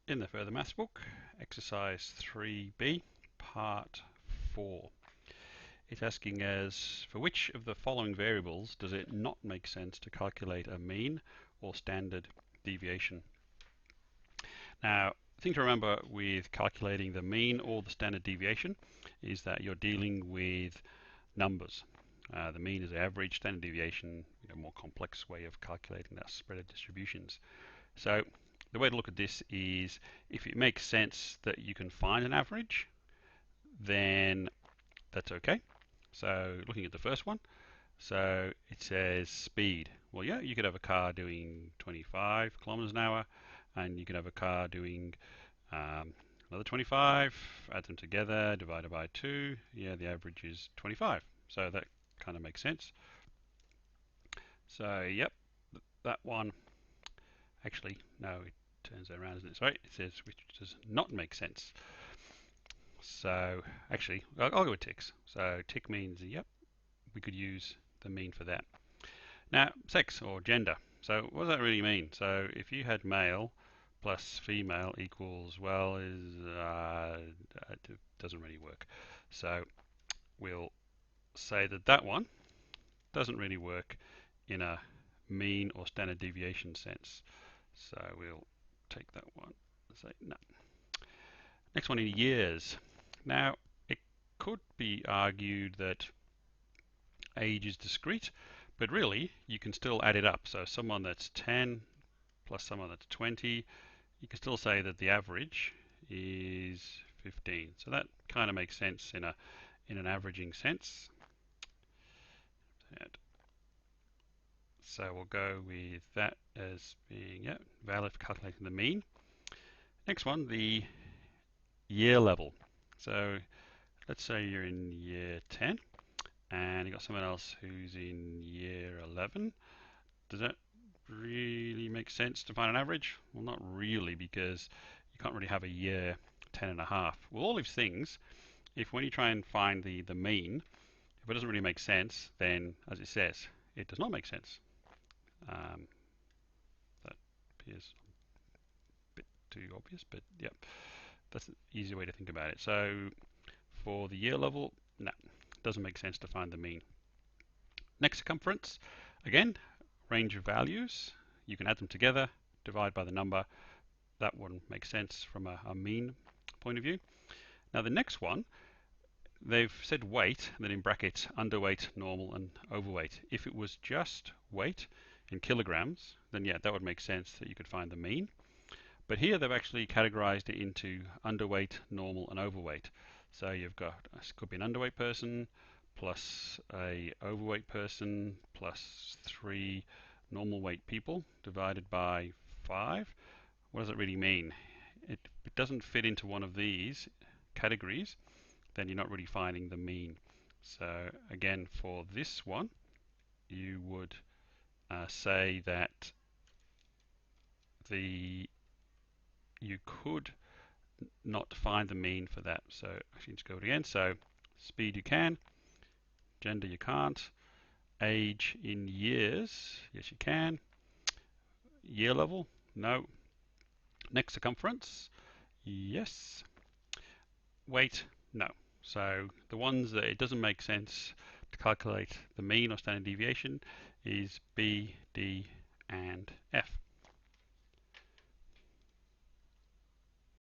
In the Further Maths book, exercise 3B, part 4. It's asking us, for which of the following variables does it not make sense to calculate a mean or standard deviation? Now, the thing to remember with calculating the mean or the standard deviation is that you're dealing with numbers. The mean is the average, standard deviation, a more complex way of calculating that spread of distributions. So the way to look at this is if it makes sense that you can find an average, then that's okay. So looking at the first one, so it says speed. Well, yeah, you could have a car doing 25 kilometers an hour, and you could have a car doing another 25, add them together, divided by 2. Yeah, the average is 25. So that kind of makes sense. So, yep, that one. Actually, no, it turns that around, isn't it? Sorry, it says which does not make sense. So, actually, I'll go with ticks. So, tick means, yep, we could use the mean for that. Now, sex or gender. So, what does that really mean? So, if you had male plus female equals, well, it doesn't really work. So, we'll say that that one doesn't really work in a mean or standard deviation sense. So, we'll take that one and say no. Next one in years. Now, it could be argued that age is discrete, but really you can still add it up. So someone that's 10 plus someone that's 20, you can still say that the average is 15. So that kind of makes sense in an averaging sense. So we'll go with that as being valid for calculating the mean. Next one, the year level. So let's say you're in year 10 and you've got someone else who's in year 11. Does that really make sense to find an average? Well, not really, because you can't really have a year 10 and a half. Well, all these things, if when you try and find the mean, if it doesn't really make sense, then as it says, it does not make sense. That appears a bit too obvious, but yep, that's an easier way to think about it. So for the year level, no, it doesn't make sense to find the mean. Next circumference, again, range of values. You can add them together, divide by the number. That one makes sense from a mean point of view. Now the next one, they've said weight, and then in brackets, underweight, normal, and overweight. If it was just weight in kilograms, then yeah, that would make sense that you could find the mean. But here they've actually categorized it into underweight, normal, and overweight. So you've got, this could be an underweight person, plus a overweight person, plus 3 normal weight people, divided by 5. What does it really mean? If it doesn't fit into one of these categories, then you're not really finding the mean. So again, for this one, you would say that you could not find the mean for that. So actually, just go again. So speed you can, gender you can't, age in years, yes you can, year level, no. Neck circumference, yes. Weight, no. So the ones that it doesn't make sense to calculate the mean or standard deviation is B, D, and F.